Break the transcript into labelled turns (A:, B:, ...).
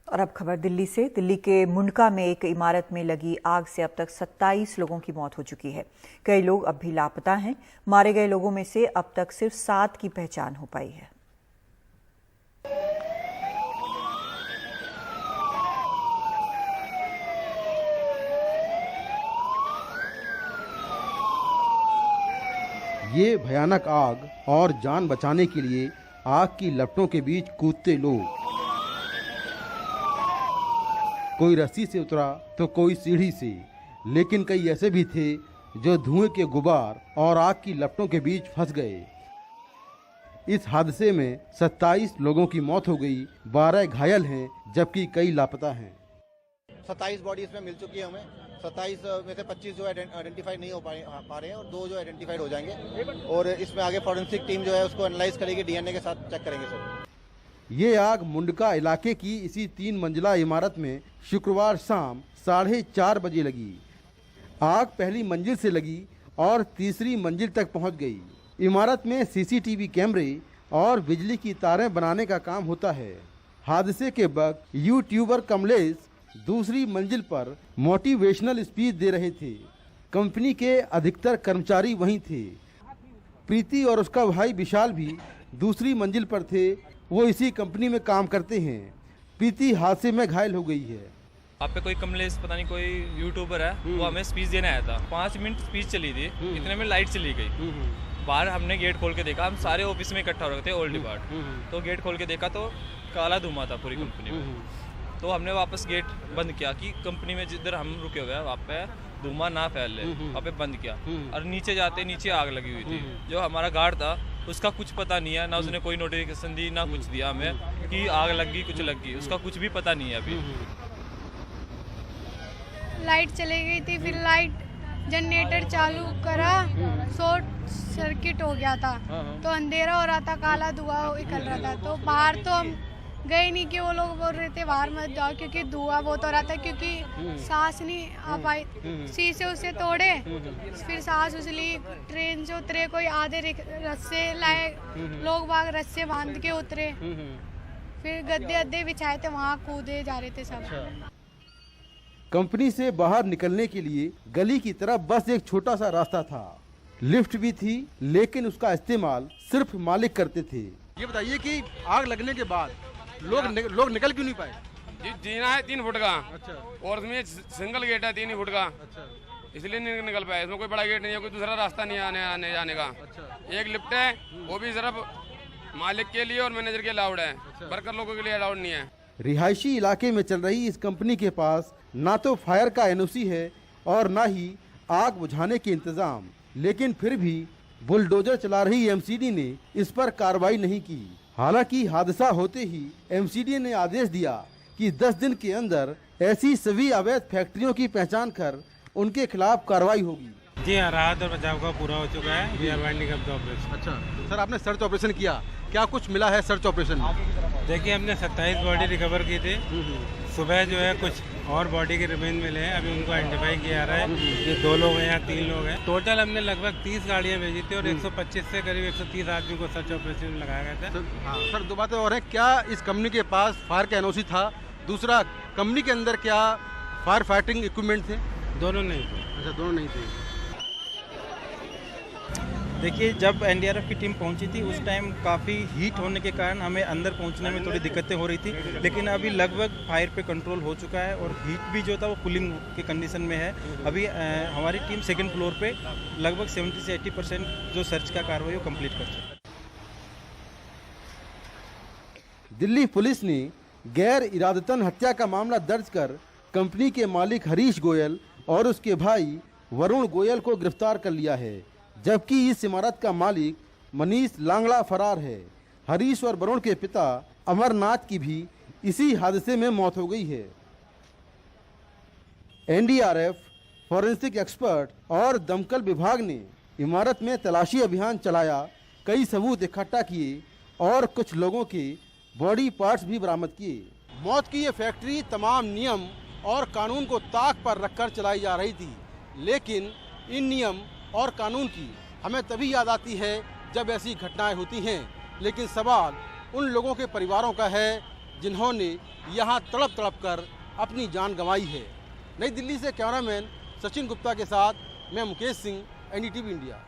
A: और अब खबर दिल्ली से। दिल्ली के मुंडका में एक इमारत में लगी आग से अब तक 27 लोगों की मौत हो चुकी है। कई लोग अब भी लापता हैं। मारे गए लोगों में से अब तक सिर्फ 7 की पहचान हो पाई है।
B: ये भयानक आग और जान बचाने के लिए आग की लपटों के बीच कूदते लोग। कोई रस्सी से उतरा तो कोई सीढ़ी से, लेकिन कई ऐसे भी थे जो धुएं के गुबार और आग की लपटों के बीच फंस गए। इस हादसे में 27 लोगों की मौत हो गई, 12 घायल हैं, जबकि कई लापता हैं।
C: 27 बॉडी इसमें मिल चुकी है हमें। 27 में से 25 जो आइडेंटिफाई नहीं हो पा रहे हैं और 2 जो आइडेंटिफाइड हो जाएंगे और इसमें आगे फॉरेंसिक टीम जो है उसको एनालाइज करेगी, डीएनए के साथ चेक करेंगे सर।
B: ये आग मुंडका इलाके की इसी 3 मंजिला इमारत में शुक्रवार शाम 4:30 बजे लगी। आग पहली मंजिल से लगी और तीसरी मंजिल तक पहुंच गई। इमारत में सीसीटीवी कैमरे और बिजली की तारें बनाने का काम होता है। हादसे के वक्त यूट्यूबर कमलेश दूसरी मंजिल पर मोटिवेशनल स्पीच दे रहे थे। कंपनी के अधिकतर कर्मचारी वहीं थे। प्रीति और उसका भाई विशाल भी दूसरी मंजिल पर थे। वो इसी कंपनी में काम करते हैं। प्रीति हादसे में घायल हो गई है।
D: आप पे कोई कमलेश पता नहीं कोई यूट्यूबर है, वो हमें स्पीच देने आया था। 5 मिनट स्पीच चली थी, इतने में लाइट चली गई। बाहर हमने गेट खोल के देखा, हम सारे ऑफिस में इकट्ठा हो रहे थे ओल्ड डिपार्ट। तो गेट खोल के देखा तो काला धुआं था पूरी कंपनी में। तो हमने वापस गेट बंद किया कि कंपनी में जिधर हम रुके हुए हैं वहाँ पे धुआं ना फैले, वहाँ पे बंद किया। और नीचे जाते नीचे आग लगी हुई थी। जो हमारा गार्ड था उसका कुछ पता नहीं है, ना उसने कोई नोटिफिकेशन दी ना कुछ दिया हमें कि आग लग गई, कुछ लग गई, उसका कुछ भी पता नहीं है अभी।
E: लाइट चली गई थी, फिर लाइट जनरेटर चालू करा, शॉर्ट सर्किट हो गया था। तो अंधेरा हो रहा था, काला धुआं निकल रहा था। तो बाहर तो हम गए नहीं कि वो लोग बोल रहे थे बाहर मत जाओ क्योंकि धुआं बहुत हो रहा था, क्योंकि सांस नहीं आ पाई। शीशे उसे तोड़े, फिर सांस उछली, ट्रेन से उतरे, कोई आधे रस्से लाए, लोग बाग रस्से बांध के उतरे, फिर गद्दे अद्दे बिछाए थे, वहाँ कूदे जा रहे थे सब।
B: कंपनी से बाहर निकलने के लिए गली की तरफ बस एक छोटा सा रास्ता था। लिफ्ट भी थी, लेकिन उसका इस्तेमाल सिर्फ मालिक करते थे।
F: ये बताइए कि आग लगने के बाद लोग निकल क्यों नहीं पाए?
G: जी जीना है 3 फुट का।
F: अच्छा।
G: और इसमें सिंगल गेट है 3 फुट का।
F: अच्छा।
G: इसलिए नहीं निकल पाए। इसमें कोई बड़ा गेट नहीं है, कोई दूसरा रास्ता नहीं आने जाने का।
F: अच्छा।
G: एक लिफ्ट है, वो भी सिर्फ मालिक के लिए और मैनेजर के अलाउड है। वर्कर लोगों के लिए अलाउड नहीं है।
B: रिहायशी इलाके में चल रही इस कंपनी के पास ना तो फायर का एनओसी है और ना ही आग बुझाने के इंतजाम, लेकिन फिर भी बुलडोजर चला रही एमसीडी ने इस पर कार्रवाई नहीं की। हालांकि हादसा होते ही एमसीडी ने आदेश दिया कि 10 दिन के अंदर ऐसी सभी अवैध फैक्ट्रियों की पहचान कर उनके खिलाफ कार्रवाई होगी।
H: जी हाँ, राहत और बचाव का पूरा हो चुका है। We are winding up the operation.
F: अच्छा सर, आपने सर्च ऑपरेशन किया, क्या कुछ मिला है सर्च ऑपरेशन में?
H: देखिए, हमने 27 बॉडी रिकवर की थी। सुबह जो है कुछ और बॉडी के रिमेन मिले हैं, अभी उनको आइडेंटिफाई किया जा रहा है। ये 2 लोग हैं या 3 लोग हैं। टोटल हमने लगभग 30 गाड़ियाँ भेजी थी और 125 से करीब 130 आदमी को सर्च ऑपरेशन में लगाया गया था।
F: हाँ सर, 2 बातें और हैं। क्या इस कंपनी के पास फायर का एनओसी था? दूसरा, कंपनी के अंदर क्या फायर फाइटिंग इक्विपमेंट थे?
H: दोनों नहीं थे।
F: अच्छा, दोनों नहीं थे।
I: देखिए, जब एनडीआरएफ की टीम पहुंची थी उस टाइम काफ़ी हीट होने के कारण हमें अंदर पहुंचने में थोड़ी दिक्कतें हो रही थी, लेकिन अभी लगभग फायर पे कंट्रोल हो चुका है और हीट भी जो था वो कूलिंग की कंडीशन में है। अभी हमारी टीम 2nd फ्लोर पे लगभग 70 से 80% जो सर्च का कार्रवाई वो कंप्लीट कर चुकी है।
B: दिल्ली पुलिस ने गैर इरादतन हत्या का मामला दर्ज कर कंपनी के मालिक हरीश गोयल और उसके भाई वरुण गोयल को गिरफ्तार कर लिया है, जबकि इस इमारत का मालिक मनीष लांगड़ा फरार है। हरीश और वरुण के पिता अमरनाथ की भी इसी हादसे में मौत हो गई है। एनडीआरएफ, फॉरेंसिक एक्सपर्ट और दमकल विभाग ने इमारत में तलाशी अभियान चलाया, कई सबूत इकट्ठा किए और कुछ लोगों के बॉडी पार्ट्स भी बरामद किए।
F: मौत की ये फैक्ट्री तमाम नियम और कानून को ताक पर रखकर चलाई जा रही थी, लेकिन इन नियम और कानून की हमें तभी याद आती है जब ऐसी घटनाएं होती हैं। लेकिन सवाल उन लोगों के परिवारों का है जिन्होंने यहाँ तड़प तड़प कर अपनी जान गंवाई है। नई दिल्ली से कैमरामैन सचिन गुप्ता के साथ मैं मुकेश सिंह, NDTV इंडिया।